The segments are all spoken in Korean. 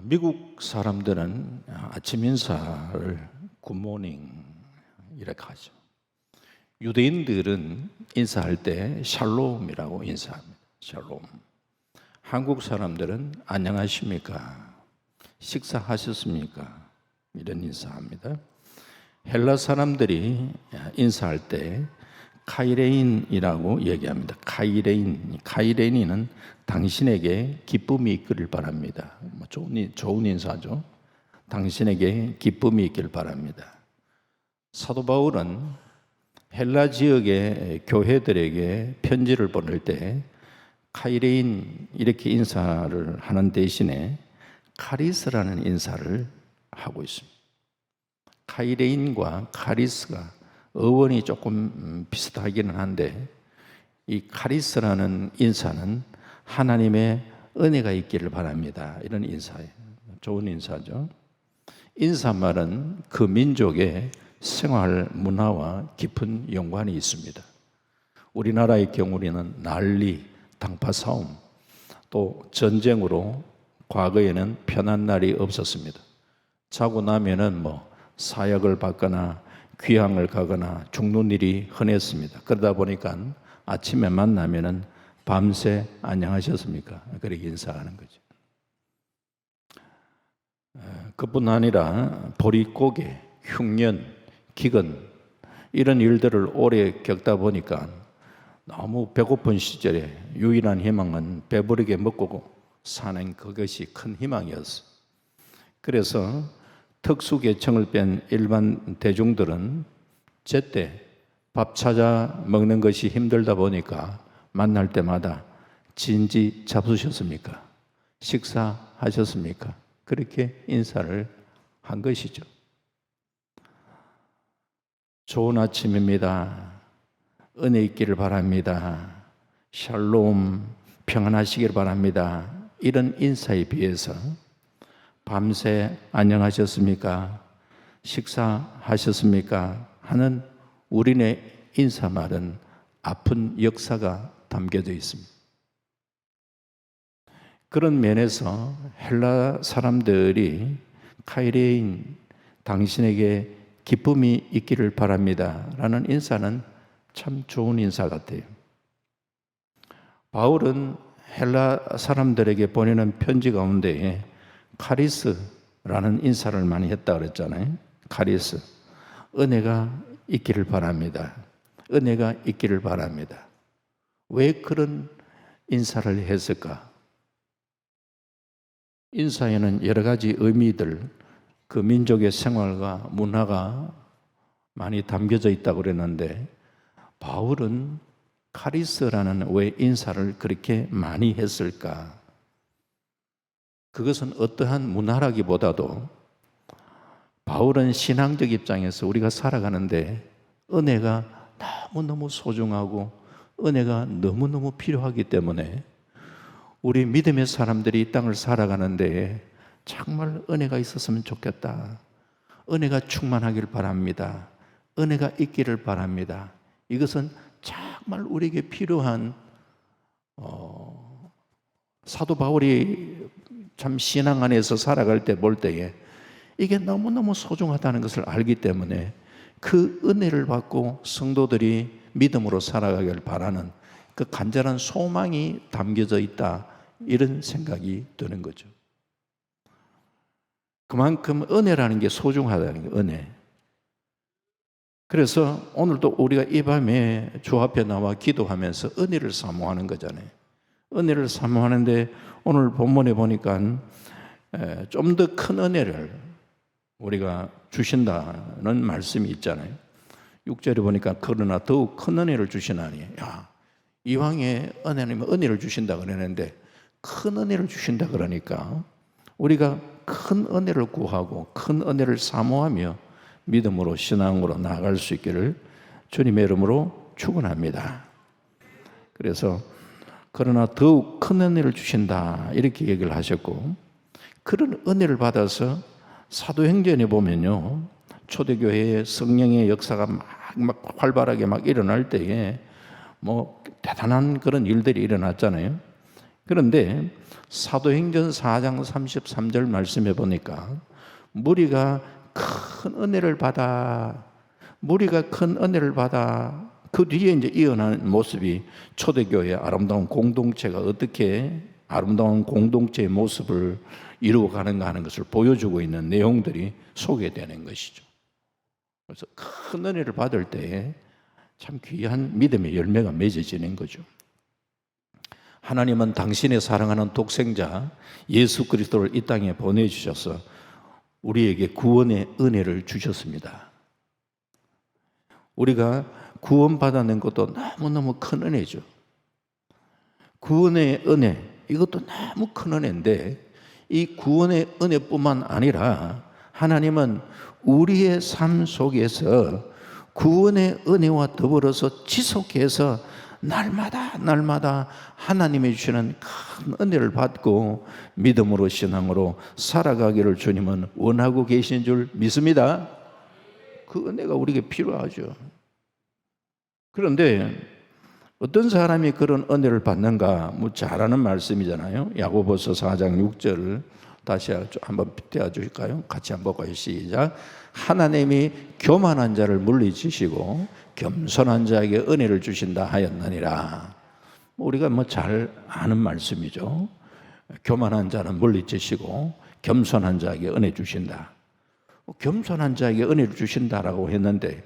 미국 사람들은 아침 인사를 굿모닝 이렇게 하죠. 유대인들은 인사할 때 샬롬이라고 인사합니다. 샬롬. 한국 사람들은 안녕하십니까? 식사하셨습니까? 이런 인사합니다. 헬라 사람들이 인사할 때 카이레인이라고 얘기합니다. 카이레인은 당신에게 기쁨이 있기를 바랍니다. 좋은 인사죠. 당신에게 기쁨이 있기를 바랍니다. 사도 바울은 헬라 지역의 교회들에게 편지를 보낼 때 카이레인 이렇게 인사를 하는 대신에 카리스라는 인사를 하고 있습니다. 카이레인과 카리스가 어원이 조금 비슷하기는 한데 이 카리스라는 인사는 하나님의 은혜가 있기를 바랍니다. 이런 인사예요. 좋은 인사죠. 인사말은 그 민족의 생활 문화와 깊은 연관이 있습니다. 우리나라의 경우에는 난리, 당파싸움, 또 전쟁으로 과거에는 편한 날이 없었습니다. 자고 나면은 사약을 받거나 귀향을 가거나 죽는 일이 흔했습니다. 그러다 보니까 아침에 만나면은 밤새 안녕하셨습니까? 그렇게 인사하는 거죠. 그뿐 아니라 보릿고개, 흉년, 기근 이런 일들을 오래 겪다 보니까 너무 배고픈 시절에 유일한 희망은 배부르게 먹고 사는 그것이 큰 희망이었어. 그래서 특수계층을 뺀 일반 대중들은 제때 밥 찾아 먹는 것이 힘들다 보니까 만날 때마다 진지 잡수셨습니까? 식사하셨습니까? 그렇게 인사를 한 것이죠. 좋은 아침입니다. 은혜 있기를 바랍니다. 샬롬, 평안하시기를 바랍니다. 이런 인사에 비해서 밤새 안녕하셨습니까? 식사하셨습니까? 하는 우리네 인사말은 아픈 역사가 담겨져 있습니다. 그런 면에서 헬라 사람들이 카이레인, 당신에게 기쁨이 있기를 바랍니다 라는 인사는 참 좋은 인사 같아요. 바울은 헬라 사람들에게 보내는 편지 가운데 카리스라는 인사를 많이 했다 그랬잖아요. 카리스, 은혜가 있기를 바랍니다. 은혜가 있기를 바랍니다. 왜 그런 인사를 했을까? 인사에는 여러 가지 의미들, 그 민족의 생활과 문화가 많이 담겨져 있다고 그랬는데 바울은 카리스라는 왜 인사를 그렇게 많이 했을까? 그것은 어떠한 문화라기보다도 바울은 신앙적 입장에서 우리가 살아가는데 은혜가 너무너무 소중하고 은혜가 너무너무 필요하기 때문에 우리 믿음의 사람들이 이 땅을 살아가는데 정말 은혜가 있었으면 좋겠다. 은혜가 충만하길 바랍니다. 은혜가 있기를 바랍니다. 이것은 정말 우리에게 필요한 사도 바울이 참 신앙 안에서 살아갈 때 볼 때에 이게 너무너무 소중하다는 것을 알기 때문에 그 은혜를 받고 성도들이 믿음으로 살아가길 바라는 그 간절한 소망이 담겨져 있다. 이런 생각이 드는 거죠. 그만큼 은혜라는 게 소중하다는 게 은혜. 그래서 오늘도 우리가 이 밤에 주 앞에 나와 기도하면서 은혜를 사모하는 거잖아요. 은혜를 사모하는데 오늘 본문에 보니까 좀 더 큰 은혜를 우리가 주신다는 말씀이 있잖아요. 6절에 보니까 그러나 더욱 큰 은혜를 주시나니 이왕에 은혜를 주신다 그러는데 큰 은혜를 주신다 그러니까 우리가 큰 은혜를 구하고 큰 은혜를 사모하며 믿음으로 신앙으로 나아갈 수 있기를 주님의 이름으로 축원합니다. 그래서 그러나 더욱 큰 은혜를 주신다 이렇게 얘기를 하셨고 그런 은혜를 받아서 사도행전에 보면요 초대교회의 성령의 역사가 막 활발하게 막 일어날 때에 대단한 그런 일들이 일어났잖아요. 그런데 사도행전 4장 33절 말씀해 보니까 무리가 큰 은혜를 받아, 무리가 큰 은혜를 받아, 그 뒤에 이제 이어나는 모습이 초대교회의 아름다운 공동체가 어떻게 아름다운 공동체의 모습을 이루어가는가 하는 것을 보여주고 있는 내용들이 소개되는 것이죠. 그래서 큰 은혜를 받을 때 참 귀한 믿음의 열매가 맺어지는 거죠. 하나님은 당신의 사랑하는 독생자 예수 그리스도를 이 땅에 보내주셔서 우리에게 구원의 은혜를 주셨습니다. 우리가 구원받아낸 것도 너무너무 큰 은혜죠. 구원의 은혜, 이것도 너무 큰 은혜인데 이 구원의 은혜뿐만 아니라 하나님은 우리의 삶 속에서 구원의 은혜와 더불어서 지속해서 날마다 하나님이 주시는 큰 은혜를 받고 믿음으로 신앙으로 살아가기를 주님은 원하고 계신 줄 믿습니다. 그 은혜가 우리에게 필요하죠. 그런데 어떤 사람이 그런 은혜를 받는가? 잘 아는 말씀이잖아요. 야고보서 4장 6절을 다시 한번 떼어주실까요? 같이 한번 볼까요? 시작. 하나님이 교만한 자를 물리치시고 겸손한 자에게 은혜를 주신다 하였느니라. 우리가 잘 아는 말씀이죠. 교만한 자는 물리치시고 겸손한 자에게 은혜 주신다. 겸손한 자에게 은혜를 주신다라고 했는데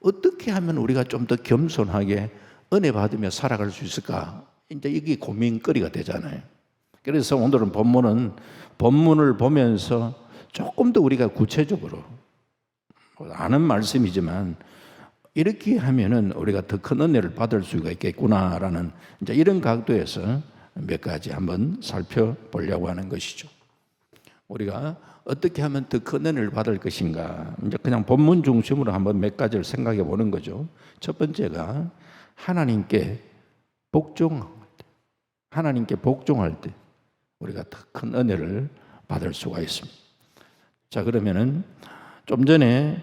어떻게 하면 우리가 좀 더 겸손하게 은혜 받으며 살아갈 수 있을까? 이제 이게 고민거리가 되잖아요. 그래서 오늘은 본문을 보면서 조금 더 우리가 구체적으로 아는 말씀이지만 이렇게 하면은 우리가 더 큰 은혜를 받을 수가 있겠구나라는 이제 이런 각도에서 몇 가지 한번 살펴보려고 하는 것이죠. 우리가 어떻게 하면 더 큰 은혜를 받을 것인가? 이제 그냥 본문 중심으로 한번 몇 가지를 생각해 보는 거죠. 첫 번째가 하나님께 복종할 때 우리가 더 큰 은혜를 받을 수가 있습니다. 자, 그러면은 좀 전에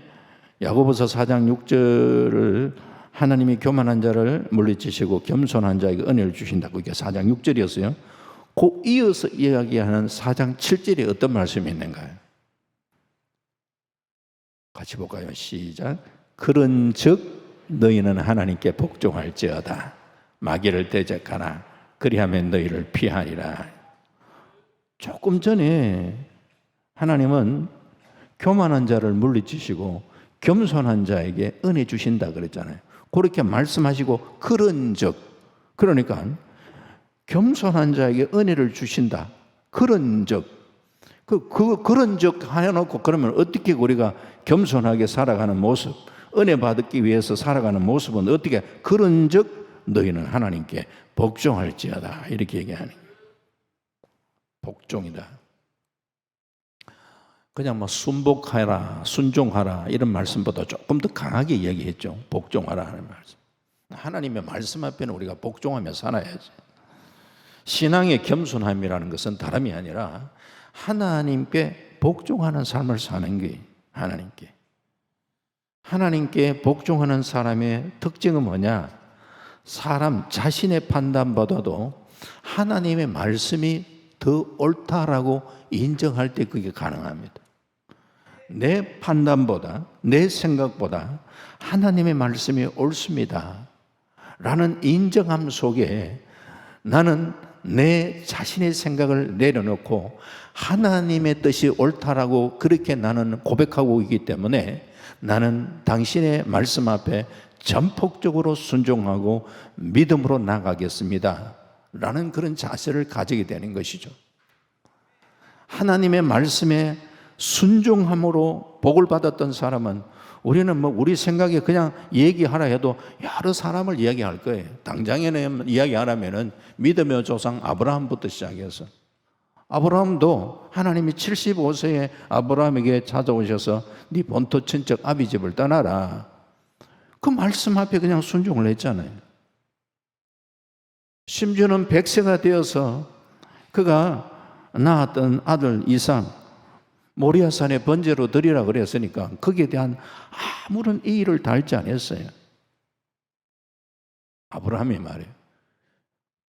야고보서 4장 6절을 하나님이 교만한 자를 물리치시고 겸손한 자에게 은혜를 주신다고 이게 4장 6절이었어요. 그 이어서 이야기하는 4장 7절에 어떤 말씀이 있는가요? 같이 볼까요? 시작. 그런즉 너희는 하나님께 복종할지어다. 마귀를 대적하나 그리하면 너희를 피하리라. 조금 전에 하나님은 교만한 자를 물리치시고 겸손한 자에게 은혜 주신다 그랬잖아요. 그렇게 말씀하시고 그런즉, 그러니까 겸손한 자에게 은혜를 주신다. 그런즉, 그런즉 해놓고 그러면 어떻게 우리가 겸손하게 살아가는 모습, 은혜 받기 위해서 살아가는 모습은 어떻게? 그런즉 너희는 하나님께 복종할지어다. 이렇게 얘기하는 거예요. 복종이다. 그냥 순복하라, 순종하라 이런 말씀보다 조금 더 강하게 얘기했죠. 복종하라 하는 말씀. 하나님의 말씀 앞에는 우리가 복종하며 살아야지. 신앙의 겸손함이라는 것은 다름이 아니라 하나님께 복종하는 삶을 사는 게 하나님께 복종하는 사람의 특징은 뭐냐? 사람 자신의 판단보다도 하나님의 말씀이 더 옳다라고 인정할 때 그게 가능합니다. 내 판단보다, 내 생각보다 하나님의 말씀이 옳습니다 라는 인정함 속에 나는 내 자신의 생각을 내려놓고 하나님의 뜻이 옳다라고 그렇게 나는 고백하고 있기 때문에 나는 당신의 말씀 앞에 전폭적으로 순종하고 믿음으로 나가겠습니다 라는 그런 자세를 가지게 되는 것이죠. 하나님의 말씀에 순종함으로 복을 받았던 사람은 우리는 우리 생각에 그냥 얘기하라 해도 여러 사람을 이야기할 거예요. 당장에는 이야기하라면은 믿음의 조상 아브라함부터 시작해서 아브라함도 하나님이 75세에 아브라함에게 찾아오셔서 네 본토 친척 아비 집을 떠나라. 그 말씀 앞에 그냥 순종을 했잖아요. 심지어는 100세가 되어서 그가 낳았던 아들 이삭 모리아산에 번제로 드리라 그랬으니까 거기에 대한 아무런 이의를 달지 않았어요. 아브라함이 말이에요.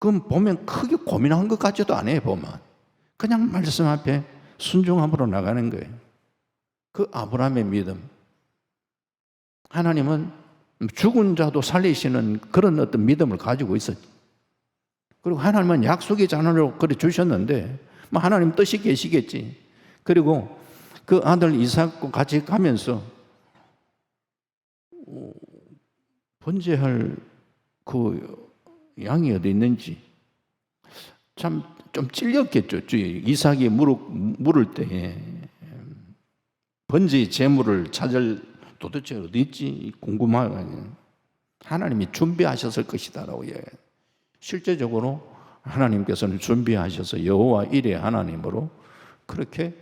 그럼 보면 크게 고민한 것 같지도 않아요. 보면 그냥 말씀 앞에 순종함으로 나가는 거예요. 그 아브라함의 믿음. 하나님은 죽은 자도 살리시는 그런 어떤 믿음을 가지고 있었죠. 그리고 하나님은 약속의 자녀로 그래 주셨는데 뭐 하나님 뜻이 계시겠지. 그리고 그 아들 이삭과 같이 가면서 번제할 그 양이 어디 있는지 참 좀 찔렸겠죠. 이삭이 물을 때 번제의 제물을 찾을 도대체 어디 있지 궁금하거든요. 하나님이 준비하셨을 것이다라고 얘기해요. 실제적으로 하나님께서는 준비하셔서 여호와 일의 하나님으로 그렇게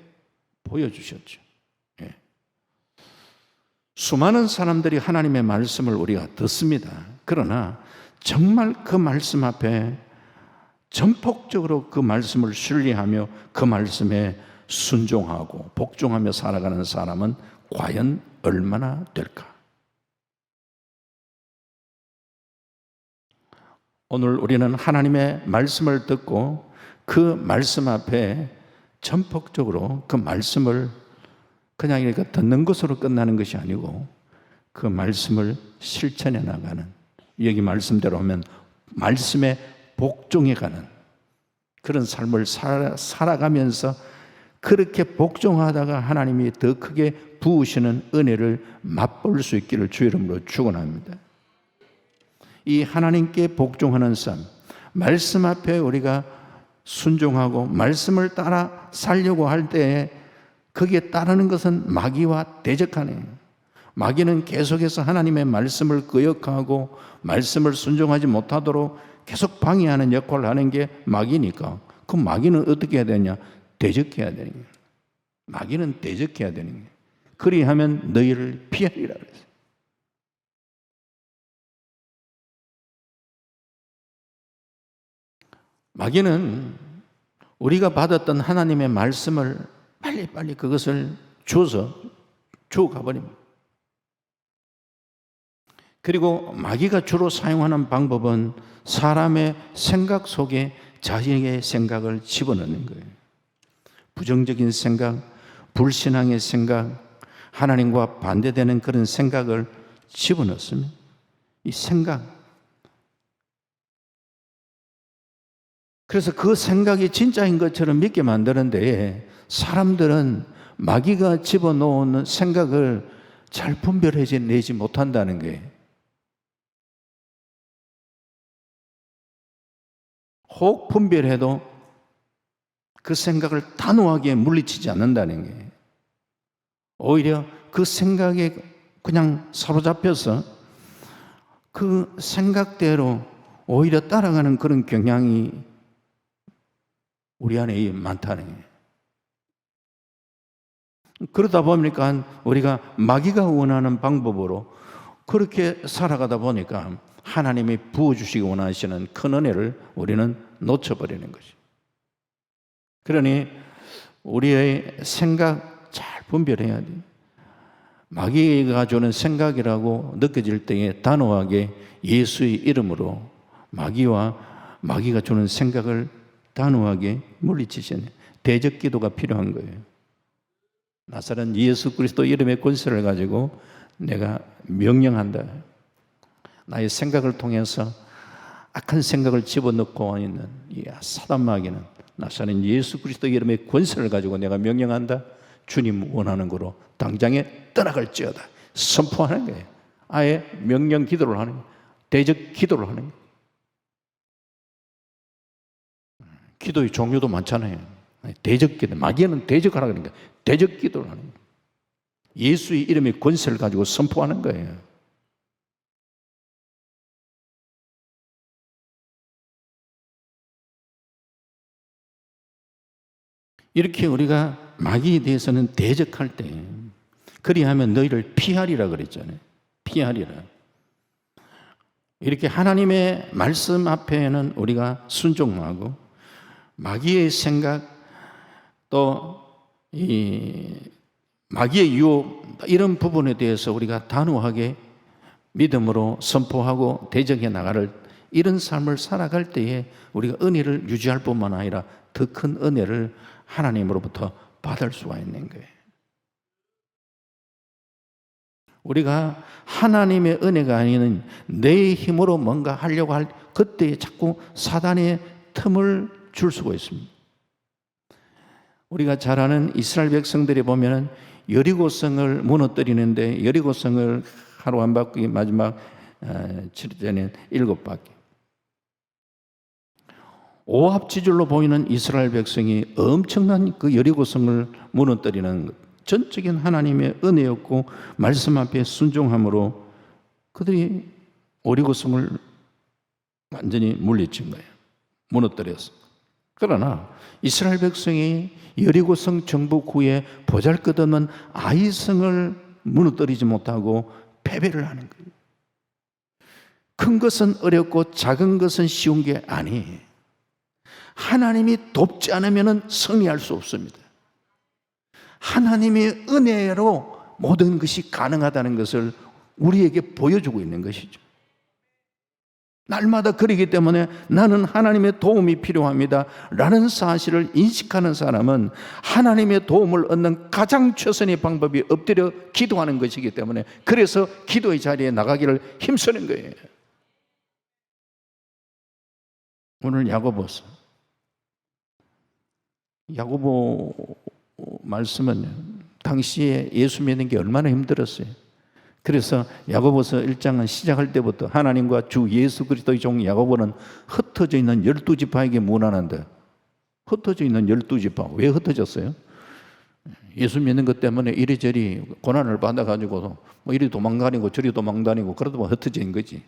보여주셨죠. 예. 수많은 사람들이 하나님의 말씀을 우리가 듣습니다. 그러나 정말 그 말씀 앞에 전폭적으로 그 말씀을 신뢰하며 그 말씀에 순종하고 복종하며 살아가는 사람은 과연 얼마나 될까? 오늘 우리는 하나님의 말씀을 듣고 그 말씀 앞에 전폭적으로 그 말씀을 그냥 이렇게 듣는 것으로 끝나는 것이 아니고 그 말씀을 실천해 나가는, 여기 말씀대로 하면 말씀에 복종해가는 그런 삶을 살아가면서 그렇게 복종하다가 하나님이 더 크게 부으시는 은혜를 맛볼 수 있기를 주 이름으로 축원합니다. 이 하나님께 복종하는 삶, 말씀 앞에 우리가 순종하고 말씀을 따라 살려고 할 때에 거기에 따르는 것은 마귀와 대적하네요. 마귀는 계속해서 하나님의 말씀을 거역하고 말씀을 순종하지 못하도록 계속 방해하는 역할을 하는 게 마귀니까 그 마귀는 어떻게 해야 되냐? 대적해야 되는 거예요. 마귀는 대적해야 되는 거예요. 그리하면 너희를 피하리라 그랬어요. 마귀는 우리가 받았던 하나님의 말씀을 빨리빨리 그것을 주어서 주고 가버립니다. 그리고 마귀가 주로 사용하는 방법은 사람의 생각 속에 자신의 생각을 집어넣는 거예요. 부정적인 생각, 불신앙의 생각, 하나님과 반대되는 그런 생각을 집어넣습니다. 이 생각. 그래서 그 생각이 진짜인 것처럼 믿게 만드는데 사람들은 마귀가 집어넣는 생각을 잘 분별해내지 못한다는 거예요. 혹 분별해도 그 생각을 단호하게 물리치지 않는다는 거예요. 오히려 그 생각에 그냥 사로잡혀서 그 생각대로 오히려 따라가는 그런 경향이 우리 안에 많다는 거예요. 그러다 보니까 우리가 마귀가 원하는 방법으로 그렇게 살아가다 보니까 하나님이 부어주시기 원하시는 큰 은혜를 우리는 놓쳐버리는 것이죠. 그러니 우리의 생각 잘 분별해야 돼요. 마귀가 주는 생각이라고 느껴질 때에 단호하게 예수의 이름으로 마귀가 주는 생각을 단호하게 물리치시는 대적 기도가 필요한 거예요. 나사렛 예수 그리스도 이름의 권세를 가지고 내가 명령한다. 나의 생각을 통해서 악한 생각을 집어넣고 있는 이 사단 마귀는 나사렛 예수 그리스도 이름의 권세를 가지고 내가 명령한다. 주님 원하는 거로 당장에 떠나갈지어다. 선포하는 거예요. 아예 명령 기도를 하는 거예요. 대적 기도를 하는 거예요. 기도의 종류도 많잖아요. 대적 기도. 마귀는 대적하라 그러니까 대적 기도를 하는 거예요. 예수의 이름의 권세를 가지고 선포하는 거예요. 이렇게 우리가 마귀에 대해서는 대적할 때 그리하면 너희를 피하리라 그랬잖아요. 피하리라. 이렇게 하나님의 말씀 앞에는 우리가 순종하고 마귀의 생각 또 이 마귀의 유혹 이런 부분에 대해서 우리가 단호하게 믿음으로 선포하고 대적해 나갈 이런 삶을 살아갈 때에 우리가 은혜를 유지할 뿐만 아니라 더 큰 은혜를 하나님으로부터 받을 수가 있는 거예요. 우리가 하나님의 은혜가 아닌 내 힘으로 뭔가 하려고 할 그때에 자꾸 사단의 틈을 줄 수가 있습니다. 우리가 잘 아는 이스라엘 백성들이 보면은 여리고성을 무너뜨리는데 여리고성을 하루 한 바퀴 마지막 7일째는 7바퀴. 오합지졸로 보이는 이스라엘 백성이 엄청난 그 여리고성을 무너뜨리는 전적인 하나님의 은혜였고 말씀 앞에 순종함으로 그들이 여리고성을 완전히 물리친 거예요. 무너뜨렸어. 그러나 이스라엘 백성이 여리고성 정복 후에 보잘것없는 아이성을 무너뜨리지 못하고 패배를 하는 거예요. 큰 것은 어렵고 작은 것은 쉬운 게 아니에요. 하나님이 돕지 않으면 승리할 수 없습니다. 하나님의 은혜로 모든 것이 가능하다는 것을 우리에게 보여주고 있는 것이죠. 날마다 그러기 때문에 나는 하나님의 도움이 필요합니다 라는 사실을 인식하는 사람은 하나님의 도움을 얻는 가장 최선의 방법이 엎드려 기도하는 것이기 때문에 그래서 기도의 자리에 나가기를 힘쓰는 거예요. 오늘 야고보서 말씀은 당시에 예수 믿는 게 얼마나 힘들었어요. 그래서 야고보서 1장은 시작할 때부터 하나님과 주 예수 그리스도의 종 야고보는 흩어져 있는 12지파에게 문안한데, 흩어져 있는 12지파 왜 흩어졌어요? 예수 믿는 것 때문에 이리저리 고난을 받아가지고 뭐 이리 도망다니고 저리 도망다니고 그러다 보면 흩어진 거지.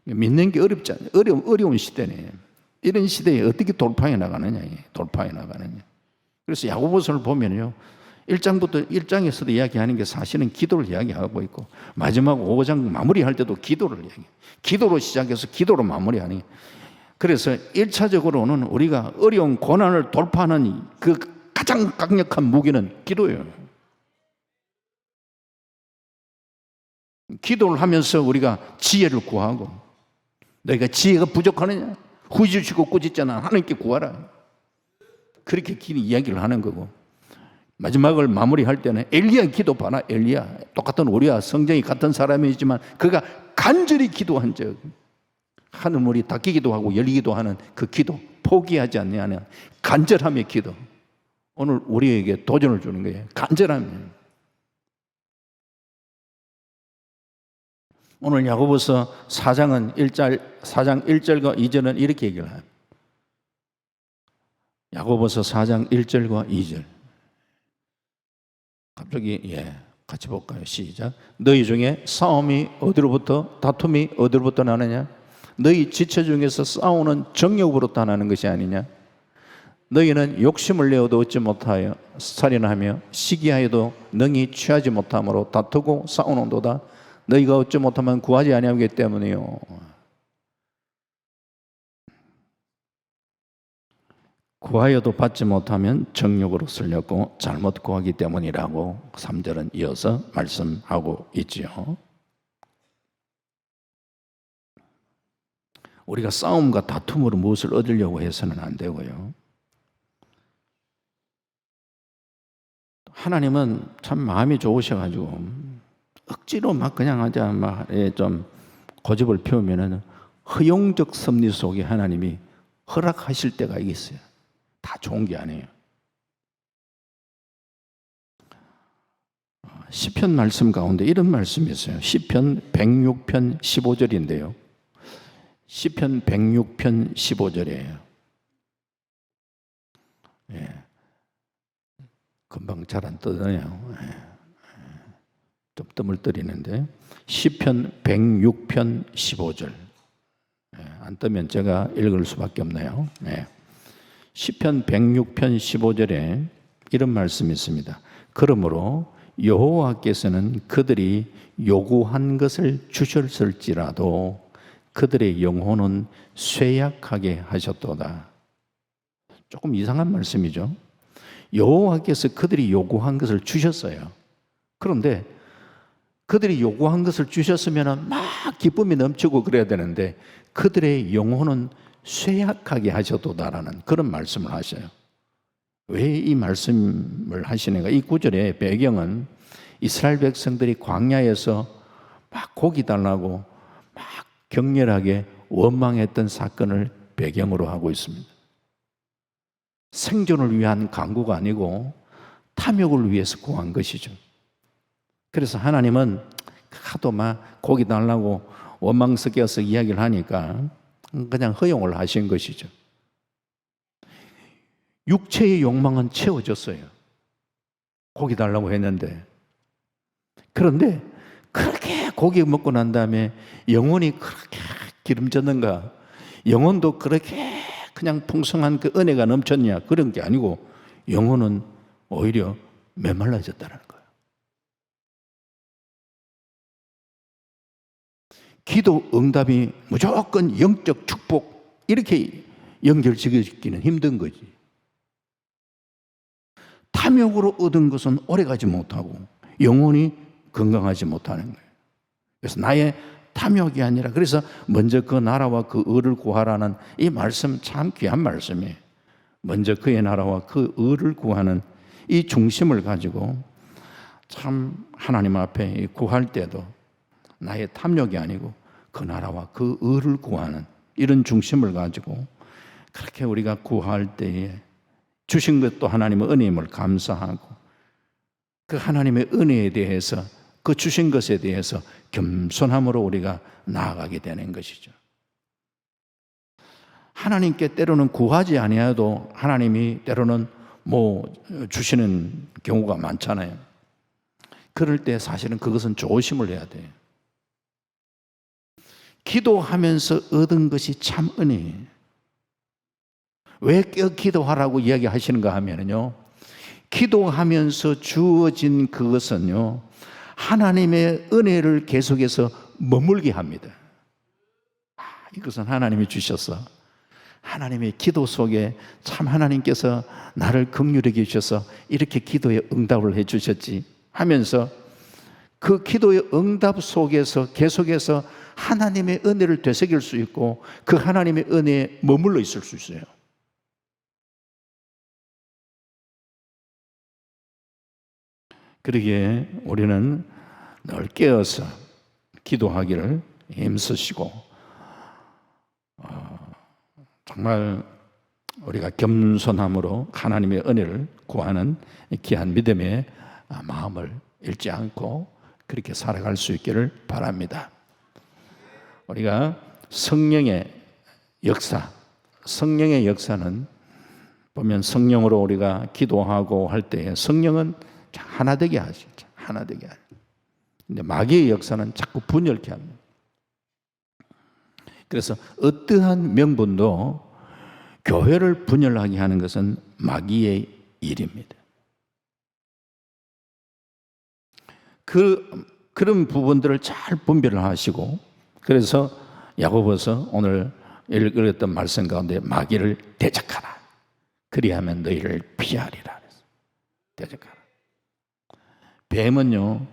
믿는 게 어렵잖아요. 어려운 시대네. 이런 시대에 어떻게 돌파해 나가느냐. 그래서 야고보서를 보면요, 1장에서도 이야기하는 게 사실은 기도를 이야기하고 있고 마지막 5장 마무리할 때도 기도를 이야기해요. 기도로 시작해서 기도로 마무리하니. 그래서 1차적으로는 우리가 어려운 고난을 돌파하는 그 가장 강력한 무기는 기도예요. 기도를 하면서 우리가 지혜를 구하고, 너희가 지혜가 부족하느냐? 후지시고 꾸짖잖아. 하나님께 구하라. 그렇게 이야기를 하는 거고, 마지막을 마무리할 때는 엘리야 기도 봐라. 엘리야 똑같은 우리와 성정이 같은 사람이지만 그가 간절히 기도한 적, 하늘문이 닫히기도 하고 열리기도 하는 그 기도, 포기하지 않는 간절함의 기도, 오늘 우리에게 도전을 주는 거예요. 간절함이에요. 오늘 야고보서 4장 1절과 2절은 이렇게 얘기를 해요. 야고보서 4장 1절과 2절 갑자기 같이 볼까요? 시작. 너희 중에 싸움이 어디로부터, 다툼이 어디로부터 나느냐? 너희 지체 중에서 싸우는 정욕으로부터 나는 것이 아니냐? 너희는 욕심을 내어도 얻지 못하여 살인하며 시기하여도 능히 취하지 못함으로 다투고 싸우는도다. 너희가 얻지 못하면 구하지 아니하기 때문이요. 구하여도 받지 못하면 정욕으로 쓸렸고 잘못 구하기 때문이라고 3절은 이어서 말씀하고 있지요. 우리가 싸움과 다툼으로 무엇을 얻으려고 해서는 안 되고요. 하나님은 참 마음이 좋으셔가지고 억지로 막 그냥 하자 막 좀 고집을 피우면은 허용적 섭리 속에 하나님이 허락하실 때가 있어요. 다 좋은 게 아니에요. 시편 말씀 가운데 이런 말씀이 있어요. 시편 106편 15절인데요. 시편 106편 15절이에요. 금방 잘 안 뜨네요. 좀 뜨물뜨리는데 시편 106편 15절. 안 뜨면 제가 읽을 수밖에 없네요. 시편 106편 15절에 이런 말씀이 있습니다. 그러므로 여호와께서는 그들이 요구한 것을 주셨을지라도 그들의 영혼은 쇠약하게 하셨도다. 조금 이상한 말씀이죠. 여호와께서 그들이 요구한 것을 주셨어요. 그런데 그들이 요구한 것을 주셨으면 막 기쁨이 넘치고 그래야 되는데 그들의 영혼은 쇠약하게 하셔도다라는 그런 말씀을 하셔요. 왜 이 말씀을 하시는가? 이 구절의 배경은 이스라엘 백성들이 광야에서 막 고기 달라고 막 격렬하게 원망했던 사건을 배경으로 하고 있습니다. 생존을 위한 강구가 아니고 탐욕을 위해서 구한 것이죠. 그래서 하나님은 하도 막 고기 달라고 원망스러워서 이야기를 하니까 그냥 허용을 하신 것이죠. 육체의 욕망은 채워졌어요. 고기 달라고 했는데. 그런데 그렇게 고기 먹고 난 다음에 영혼이 그렇게 기름졌는가? 영혼도 그렇게 그냥 풍성한 그 은혜가 넘쳤냐? 그런 게 아니고 영혼은 오히려 메말라졌다는 거예요. 기도 응답이 무조건 영적 축복 이렇게 연결시키기는 힘든 거지. 탐욕으로 얻은 것은 오래가지 못하고 영혼이 건강하지 못하는 거예요. 그래서 나의 탐욕이 아니라 그래서 먼저 그 나라와 그 의를 구하라는 이 말씀 참 귀한 말씀이에요. 먼저 그의 나라와 그 의를 구하는 이 중심을 가지고 참 하나님 앞에 구할 때도 나의 탐욕이 아니고 그 나라와 그 의를 구하는 이런 중심을 가지고 그렇게 우리가 구할 때에 주신 것도 하나님의 은혜임을 감사하고 그 하나님의 은혜에 대해서 그 주신 것에 대해서 겸손함으로 우리가 나아가게 되는 것이죠. 하나님께 때로는 구하지 아니해도 하나님이 때로는 주시는 경우가 많잖아요. 그럴 때 사실은 그것은 조심을 해야 돼요. 기도하면서 얻은 것이 참 은혜예요. 왜 기도하라고 이야기하시는가 하면요, 기도하면서 주어진 그것은요, 하나님의 은혜를 계속해서 머물게 합니다. 이것은 하나님이 주셔서 하나님의 기도 속에 참 하나님께서 나를 긍휼히 여기셔서 이렇게 기도에 응답을 해 주셨지 하면서 그 기도의 응답 속에서 계속해서 하나님의 은혜를 되새길 수 있고 그 하나님의 은혜에 머물러 있을 수 있어요. 그러기에 우리는 늘 깨어서 기도하기를 힘쓰시고 정말 우리가 겸손함으로 하나님의 은혜를 구하는 귀한 믿음의 마음을 잃지 않고 그렇게 살아갈 수 있기를 바랍니다. 우리가 성령의 역사는 보면 성령으로 우리가 기도하고 할 때 성령은 하나 되게 하죠. 하나 되게 하죠. 근데 마귀의 역사는 자꾸 분열케 합니다. 그래서 어떠한 명분도 교회를 분열하게 하는 것은 마귀의 일입니다. 그런 부분들을 잘 분별을 하시고 그래서 야고보서 오늘 읽었던 말씀 가운데 마귀를 대적하라. 그리하면 너희를 피하리라. 대적하라. 뱀은요,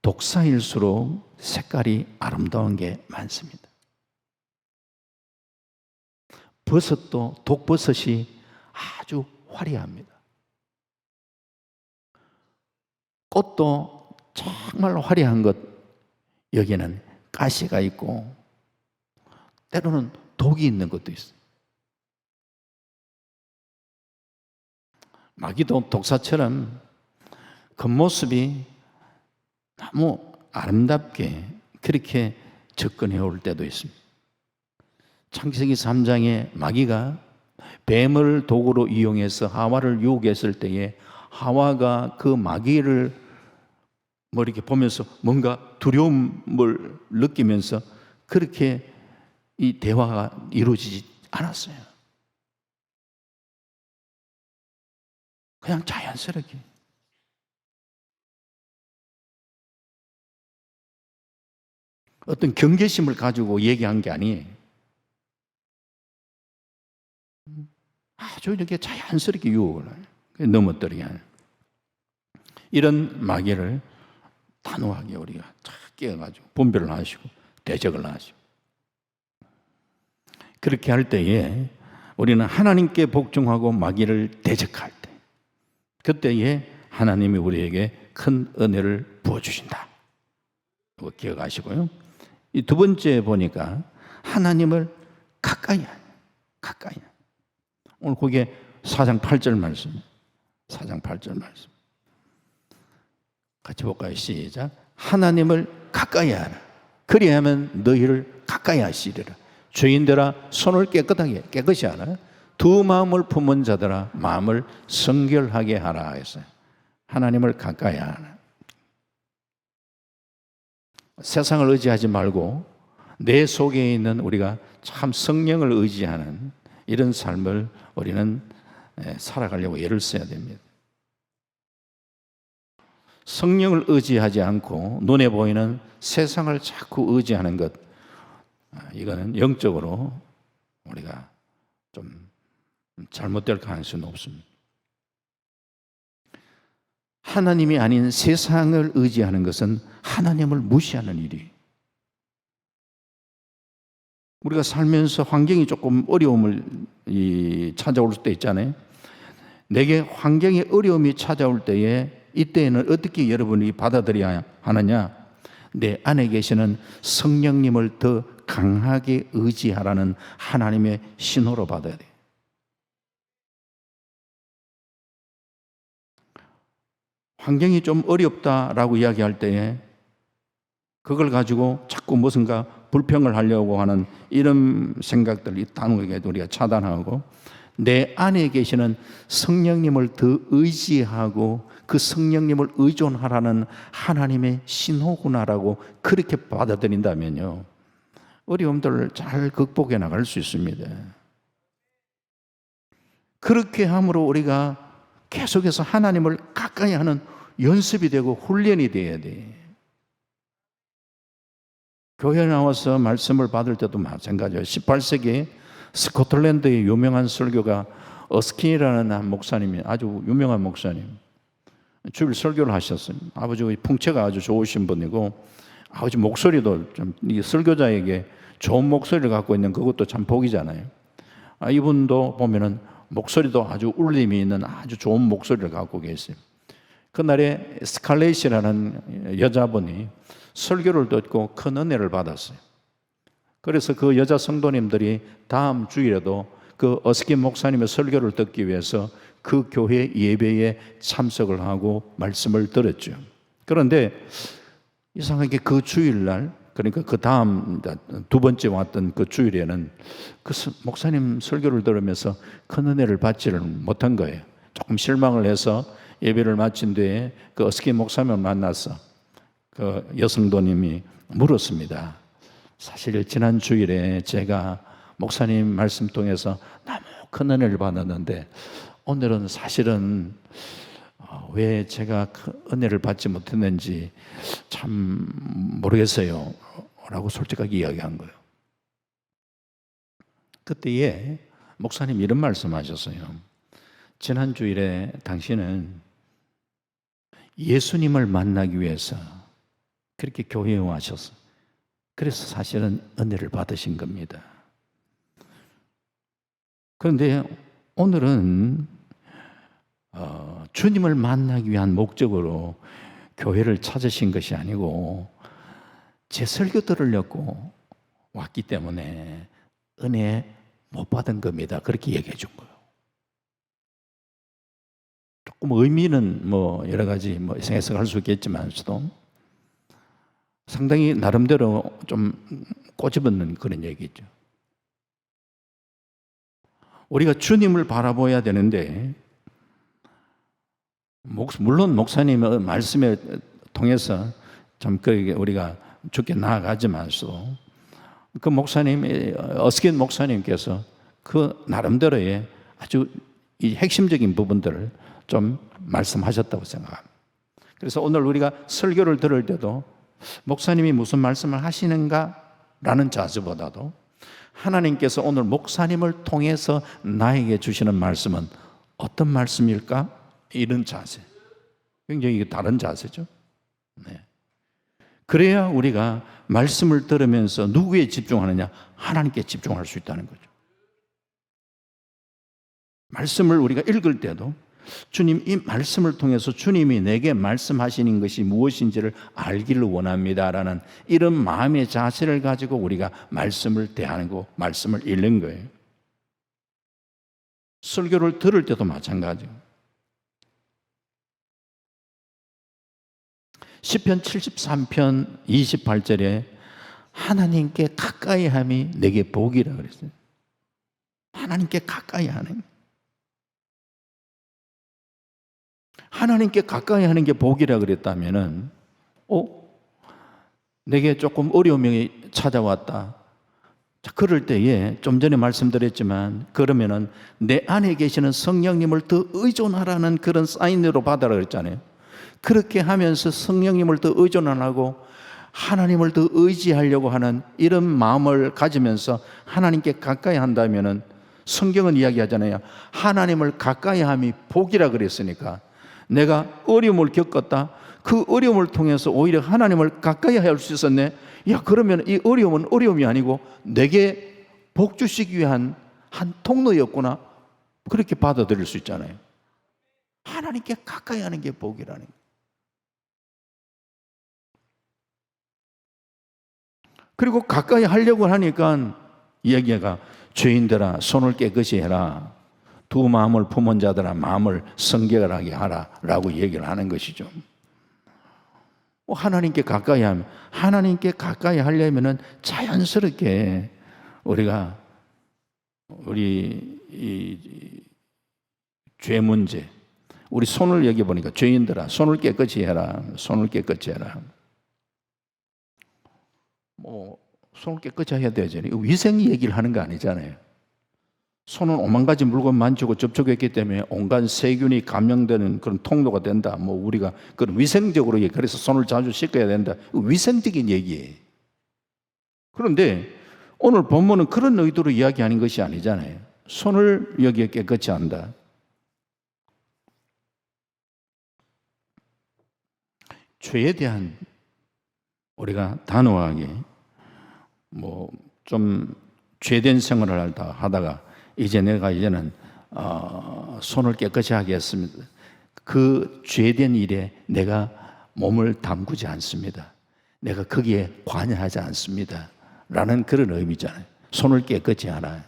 독사일수록 색깔이 아름다운 게 많습니다. 버섯도 독버섯이 아주 화려합니다. 꽃도 정말 화려한 것, 여기는 가시가 있고 때로는 독이 있는 것도 있어요. 마귀도 독사처럼 겉모습이 너무 아름답게 그렇게 접근해 올 때도 있습니다. 창세기 3장에 마귀가 뱀을 도구로 이용해서 하와를 유혹했을 때에 하와가 그 마귀를 이렇게 보면서 뭔가 두려움을 느끼면서 그렇게 이 대화가 이루어지지 않았어요. 그냥 자연스럽게. 어떤 경계심을 가지고 얘기한 게 아니에요. 아주 이렇게 자연스럽게 유혹을 해요. 넘어뜨리게 하는. 이런 마귀를 단호하게 우리가 쫙 깨어가지고 분별을 하시고 대적을 하시고, 그렇게 할 때에 우리는 하나님께 복종하고 마귀를 대적할 때, 그때에 하나님이 우리에게 큰 은혜를 부어주신다. 이거 기억하시고요. 이 두 번째 보니까 하나님을 가까이 하냐. 오늘 그게 4장 8절 말씀. 4장 8절 말씀. 같이 볼까요? 시작. 하나님을 가까이 하라. 그리하면 너희를 가까이 하시리라. 죄인들아 손을 깨끗이 하라. 두 마음을 품은 자들아 마음을 성결하게 하라 했어요. 하나님을 가까이 하라. 세상을 의지하지 말고 내 속에 있는 우리가 참 성령을 의지하는 이런 삶을 우리는 살아가려고 애를 써야 됩니다. 성령을 의지하지 않고 눈에 보이는 세상을 자꾸 의지하는 것, 이거는 영적으로 우리가 좀 잘못될 가능성이 높습니다. 하나님이 아닌 세상을 의지하는 것은 하나님을 무시하는 일이에요. 우리가 살면서 환경이 조금 어려움을 찾아올 때 있잖아요. 내게 환경의 어려움이 찾아올 때에 이때에는 어떻게 여러분이 받아들여야 하느냐? 내 안에 계시는 성령님을 더 강하게 의지하라는 하나님의 신호로 받아야 돼요. 환경이 좀 어렵다라고 이야기할 때에 그걸 가지고 자꾸 무슨가 불평을 하려고 하는 이런 생각들을 단호하게 우리가 차단하고, 내 안에 계시는 성령님을 더 의지하고 그 성령님을 의존하라는 하나님의 신호구나라고 그렇게 받아들인다면요, 어려움들을 잘 극복해 나갈 수 있습니다. 그렇게 함으로 우리가 계속해서 하나님을 가까이 하는 연습이 되고 훈련이 돼야 돼. 교회 나와서 말씀을 받을 때도 마찬가지예요. 18세기에 스코틀랜드의 유명한 설교가 어스킨이라는 한 목사님이, 아주 유명한 목사님, 주일 설교를 하셨어요. 아버지 풍채가 아주 좋으신 분이고, 아버지 목소리도 좀 설교자에게 좋은 목소리를 갖고 있는 그것도 참 복이잖아요. 이분도 보면은 목소리도 아주 울림이 있는 아주 좋은 목소리를 갖고 계세요. 그날에 스칼렛이라는 여자분이 설교를 듣고 큰 은혜를 받았어요. 그래서 그 여자 성도님들이 다음 주일에도 그 어스킨 목사님의 설교를 듣기 위해서 그 교회 예배에 참석을 하고 말씀을 들었죠. 그런데 이상하게 그 주일날, 그러니까 그 다음 두 번째 왔던 그 주일에는 그 목사님 설교를 들으면서 큰 은혜를 받지를 못한 거예요. 조금 실망을 해서 예배를 마친 뒤에 그 어스킨 목사님을 만나서 그 여성도님이 물었습니다. 사실 지난 주일에 제가 목사님 말씀 통해서 너무 큰 은혜를 받았는데 오늘은 사실은 왜 제가 그 은혜를 받지 못했는지 참 모르겠어요 라고 솔직하게 이야기한 거예요. 그때에 목사님 이런 말씀하셨어요. 지난 주일에 당신은 예수님을 만나기 위해서 그렇게 교회에 와셨어요. 그래서 사실은 은혜를 받으신 겁니다. 그런데 오늘은 주님을 만나기 위한 목적으로 교회를 찾으신 것이 아니고 제 설교 들으려고 왔기 때문에 은혜 못 받은 겁니다. 그렇게 얘기해 준 거예요. 조금 의미는 뭐 여러 가지 뭐 해석할 수 있겠지만서도 상당히 나름대로 좀 꼬집었는 그런 얘기죠. 우리가 주님을 바라봐야 되는데, 물론 목사님의 말씀에 통해서 좀 우리가 주께 나아가지만서 그 목사님, 어스킨 목사님께서 그 나름대로의 아주 이 핵심적인 부분들을 좀 말씀하셨다고 생각합니다. 그래서 오늘 우리가 설교를 들을 때도 목사님이 무슨 말씀을 하시는가라는 자세보다도 하나님께서 오늘 목사님을 통해서 나에게 주시는 말씀은 어떤 말씀일까? 이런 자세. 굉장히 다른 자세죠. 네. 그래야 우리가 말씀을 들으면서 누구에 집중하느냐? 하나님께 집중할 수 있다는 거죠. 말씀을 우리가 읽을 때도 주님, 이 말씀을 통해서 주님이 내게 말씀하시는 것이 무엇인지를 알기를 원합니다라는 이런 마음의 자세를 가지고 우리가 말씀을 대하고 말씀을 읽는 거예요. 설교를 들을 때도 마찬가지예요. 시편 73편 28절에 하나님께 가까이함이 내게 복이라 그랬어요. 하나님께 가까이하는, 하나님께 가까이하는 게 복이라 그랬다면은, 내게 조금 어려움이 찾아왔다. 자, 그럴 때에 좀 전에 말씀드렸지만, 그러면은 내 안에 계시는 성령님을 더 의존하라는 그런 사인으로 받아라 그랬잖아요. 그렇게 하면서 성령님을 더 의존 안 하고 하나님을 더 의지하려고 하는 이런 마음을 가지면서 하나님께 가까이 한다면은, 성경은 이야기하잖아요. 하나님을 가까이 함이 복이라 그랬으니까 내가 어려움을 겪었다. 그 어려움을 통해서 오히려 하나님을 가까이 할 수 있었네. 야, 그러면 이 어려움은 어려움이 아니고 내게 복 주시기 위한 한 통로였구나. 그렇게 받아들일 수 있잖아요. 하나님께 가까이 하는 게 복이라는 거예요. 그리고 가까이 하려고 하니까 이야기가 죄인들아 손을 깨끗이 해라. 두 마음을 품은 자들아 마음을 성결하게 하라 라고 얘기를 하는 것이죠. 하나님께 가까이 하면, 하나님께 가까이 하려면은 자연스럽게 우리가 우리 이 죄 문제, 우리 손을 여기 보니까 죄인들아 손을 깨끗이 해라. 손을 깨끗이 해라. 손을 깨끗이 해야 되잖아요. 위생 얘기를 하는 거 아니잖아요. 손은 오만 가지 물건 만지고 접촉했기 때문에 온갖 세균이 감염되는 그런 통로가 된다. 우리가 그런 위생적으로 그래서 손을 자주 씻어야 된다. 위생적인 얘기예요. 그런데 오늘 본문은 그런 의도로 이야기하는 것이 아니잖아요. 손을 여기에 깨끗이 한다. 죄에 대한 우리가 단호하게 좀 죄된 생활을 하다가 이제는 손을 깨끗이 하겠습니다. 그 죄된 일에 내가 몸을 담그지 않습니다. 내가 거기에 관여하지 않습니다. 라는 그런 의미잖아요. 손을 깨끗이 하라.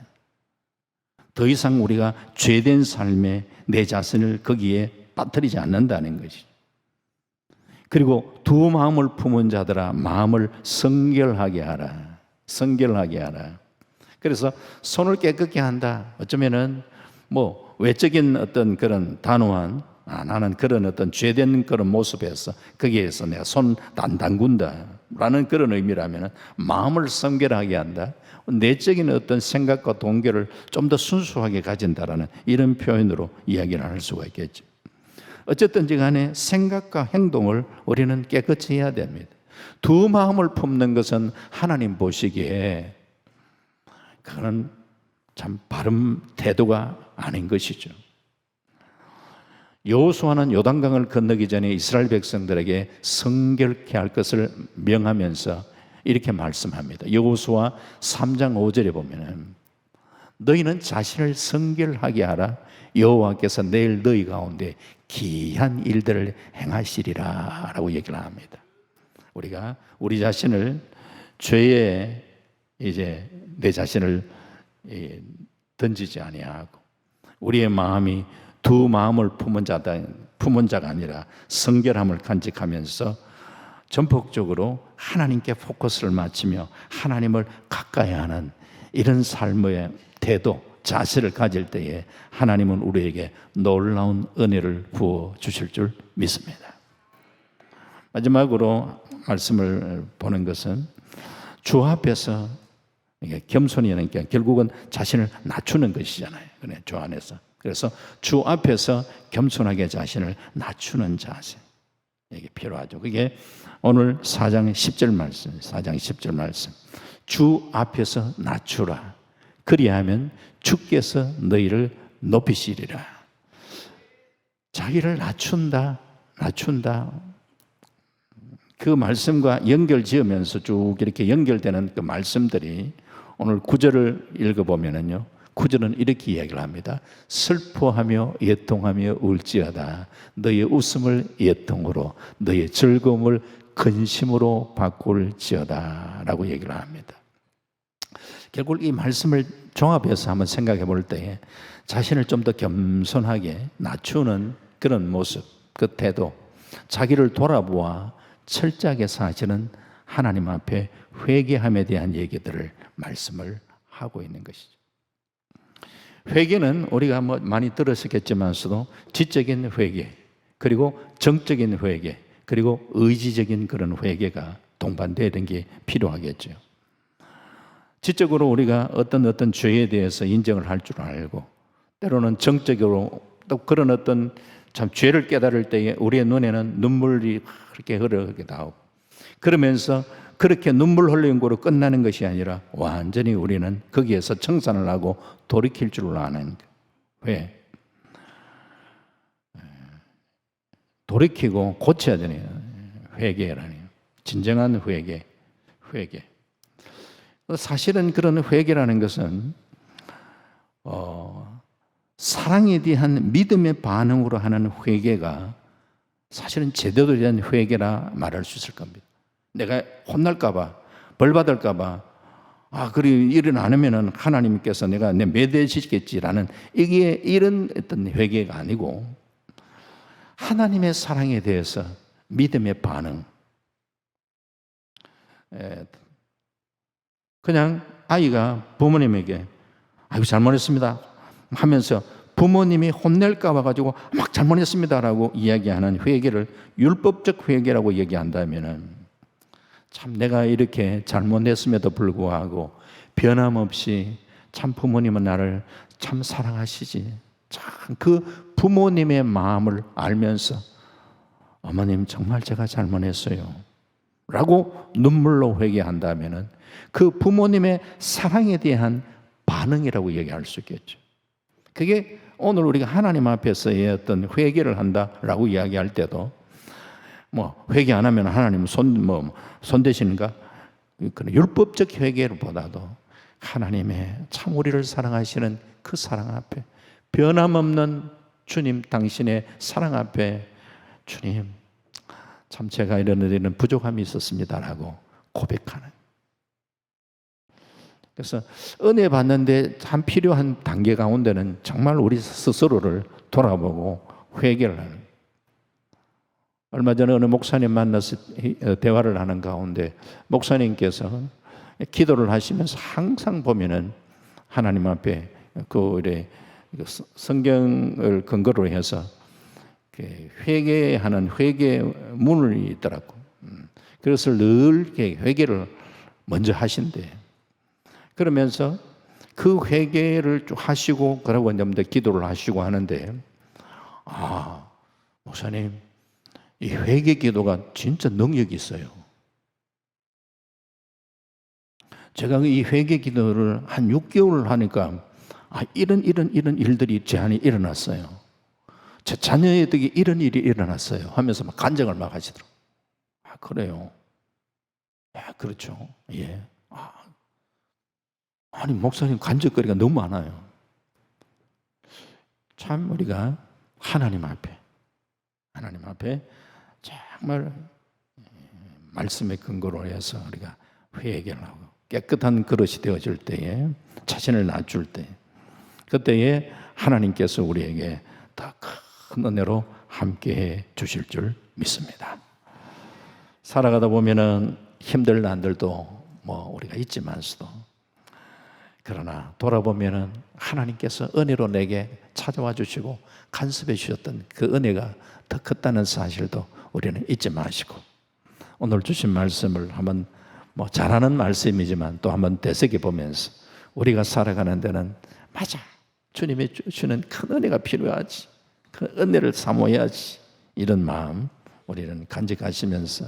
더 이상 우리가 죄된 삶에 내 자신을 거기에 빠뜨리지 않는다는 것이죠. 그리고 두 마음을 품은 자들아 마음을 성결하게 하라. 성결하게 하라. 그래서 손을 깨끗게 한다. 어쩌면은 외적인 어떤 그런 단호한 나는 그런 어떤 죄된 그런 모습에서 거기에서 내가 손 안 담근다 라는 그런 의미라면은 마음을 성결하게 한다. 내적인 어떤 생각과 동기를 좀 더 순수하게 가진다라는 이런 표현으로 이야기를 할 수가 있겠죠. 어쨌든지 간에 생각과 행동을 우리는 깨끗이 해야 됩니다. 두 마음을 품는 것은 하나님 보시기에 그건 참 바른 태도가 아닌 것이죠. 여호수아는 요단강을 건너기 전에 이스라엘 백성들에게 성결케 할 것을 명하면서 이렇게 말씀합니다. 여호수아 3장 5절에 보면은 너희는 자신을 성결하게 하라. 여호와께서 내일 너희 가운데 기이한 일들을 행하시리라 라고 얘기를 합니다. 우리가 우리 자신을 죄에 이제 내 자신을 던지지 아니하고 우리의 마음이 두 마음을 품은 자가 아니라 성결함을 간직하면서 전폭적으로 하나님께 포커스를 맞추며 하나님을 가까이 하는 이런 삶의 태도, 자세를 가질 때에 하나님은 우리에게 놀라운 은혜를 부어 주실 줄 믿습니다. 마지막으로 말씀을 보는 것은 주 앞에서 겸손이라는 게 결국은 자신을 낮추는 것이잖아요. 주 안에서. 그래서 주 앞에서 겸손하게 자신을 낮추는 자세. 이게 필요하죠. 그게 오늘 4장 10절 말씀, 4장 10절 말씀. 주 앞에서 낮추라. 그리하면 주께서 너희를 높이시리라. 자기를 낮춘다. 그 말씀과 연결 지으면서 쭉 이렇게 연결되는 그 말씀들이 오늘 9절을 읽어보면은요, 9절은 이렇게 이야기를 합니다. 슬퍼하며 애통하며 울지어다. 너의 웃음을 애통으로, 너의 즐거움을 근심으로 바꿀지어다 라고 얘기를 합니다. 결국 이 말씀을 종합해서 한번 생각해 볼 때 자신을 좀 더 겸손하게 낮추는 그런 모습, 그 태도, 자기를 돌아보아 철저하게 사시는 하나님 앞에 회개함에 대한 얘기들을 말씀을 하고 있는 것이죠. 회개는 우리가 뭐 많이 들었겠지만서도 지적인 회개, 그리고 정적인 회개, 그리고 의지적인 그런 회개가 동반되는 게 필요하겠죠. 지적으로 우리가 어떤 죄에 대해서 인정을 할 줄 알고, 때로는 정적으로 또 그런 어떤 참 죄를 깨달을 때에 우리의 눈에는 눈물이 그렇게 흐르게 나오고, 그러면서 그렇게 눈물 흘리는 거로 끝나는 것이 아니라 완전히 우리는 거기에서 청산을 하고 돌이킬 줄 아는, 왜? 돌이키고 고쳐야 되네요. 회개라니, 진정한 회개. 사실은 그런 회개라는 것은 사랑에 대한 믿음의 반응으로 하는 회개가 사실은 제대로 된 회개라 말할 수 있을 겁니다. 내가 혼날까봐, 벌받을까봐, 그리 일은 안 하면은 하나님께서 내가 매대시겠지라는 이게 이런 어떤 회개가 아니고, 하나님의 사랑에 대해서 믿음의 반응. 그냥 아이가 부모님에게 아이고 잘못했습니다 하면서 부모님이 혼낼까 봐가지고 막 잘못했습니다라고 이야기하는 회개를 율법적 회개라고 얘기한다면은, 참 내가 이렇게 잘못했음에도 불구하고 변함없이 참 부모님은 나를 참 사랑하시지, 참 그 부모님의 마음을 알면서 어머님 정말 제가 잘못했어요 라고 눈물로 회개한다면은 그 부모님의 사랑에 대한 반응이라고 얘기할 수 있겠죠. 그게 오늘 우리가 하나님 앞에서의 어떤 회개를 한다라고 이야기할 때도, 뭐 회개 안 하면 하나님 손 대시는가? 그런 율법적 회개보다도 하나님의 참 우리를 사랑하시는 그 사랑 앞에, 변함없는 주님 당신의 사랑 앞에, 주님 참 제가 이런 부족함이 있었습니다라고 고백하는. 그래서 은혜 받는데 참 필요한 단계 가운데는 정말 우리 스스로를 돌아보고 회개를 하는. 얼마 전에 어느 목사님 만나서 대화를 하는 가운데 목사님께서 기도를 하시면서 항상 보면은 하나님 앞에 성경을 근거로 해서 회개하는 회개문이 있더라고. 그래서 늘 회개를 먼저 하신대. 그러면서 그 회개를 쭉 하시고, 그러고 이제 기도를 하시고 하는데, 목사님, 이 회개 기도가 진짜 능력이 있어요. 제가 이 회개 기도를 한 6개월을 하니까 이런 일들이 제 안에 일어났어요. 제 자녀에게 이런 일이 일어났어요 하면서 막 간증을 막 하시더라고요. 그래요? 그렇죠. 예. 아니 목사님 간증거리가 너무 많아요. 참 우리가 하나님 앞에 정말 말씀의 근거로 해서 우리가 회개를 하고 깨끗한 그릇이 되어질 때에, 자신을 낮출 때, 그때에 하나님께서 우리에게 더 큰 은혜로 함께해 주실 줄 믿습니다. 살아가다 보면은 힘들 난들도 우리가 있지만서도, 그러나 돌아보면은 하나님께서 은혜로 내게 찾아와 주시고 간섭해 주셨던 그 은혜가 더 컸다는 사실도 우리는 잊지 마시고, 오늘 주신 말씀을 한번 잘하는 말씀이지만 또 한번 되새겨 보면서 우리가 살아가는 데는 맞아, 주님이 주시는 큰 은혜가 필요하지, 그 은혜를 사모해야지, 이런 마음 우리는 간직하시면서,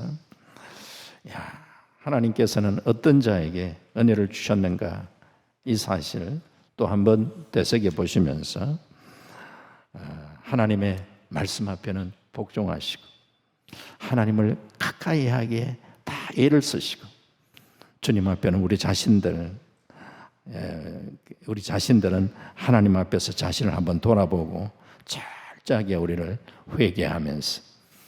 하나님께서는 어떤 자에게 은혜를 주셨는가, 이 사실 또 한번 되새겨 보시면서 하나님의 말씀 앞에는 복종하시고, 하나님을 가까이 하기에 다 애를 쓰시고 주님 앞에는 우리 자신들은 하나님 앞에서 자신을 한번 돌아보고 철저하게 우리를 회개하면서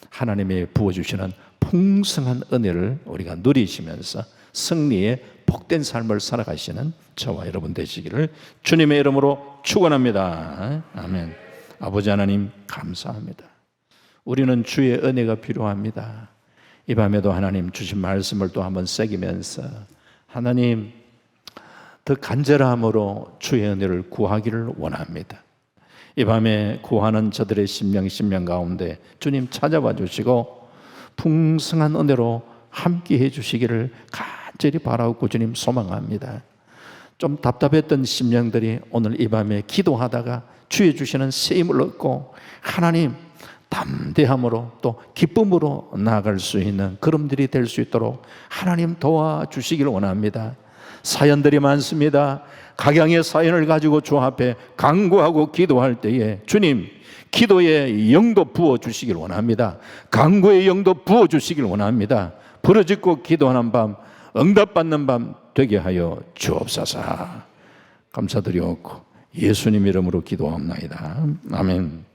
하나님의 부어주시는 풍성한 은혜를 우리가 누리시면서 승리의 복된 삶을 살아가시는 저와 여러분 되시기를 주님의 이름으로 축원합니다. 아멘. 아버지 하나님 감사합니다. 우리는 주의 은혜가 필요합니다. 이 밤에도 하나님 주신 말씀을 또 한번 새기면서 하나님 더 간절함으로 주의 은혜를 구하기를 원합니다. 이 밤에 구하는 저들의 심령 가운데 주님 찾아와 주시고 풍성한 은혜로 함께해 주시기를 간절히 바라고 주님 소망합니다. 좀 답답했던 심령들이 오늘 이 밤에 기도하다가 주의 주시는 새 힘을 얻고 하나님 담대함으로 또 기쁨으로 나아갈 수 있는 그름들이 될 수 있도록 하나님 도와주시기를 원합니다. 사연들이 많습니다. 각양의 사연을 가지고 주 앞에 간구하고 기도할 때에 주님 기도의 영도 부어주시길 원합니다. 간구의 영도 부어주시길 원합니다. 부르짖고 기도하는 밤 응답받는 밤 되게 하여 주옵소서. 감사드리옵고 예수님 이름으로 기도합니다. 아멘.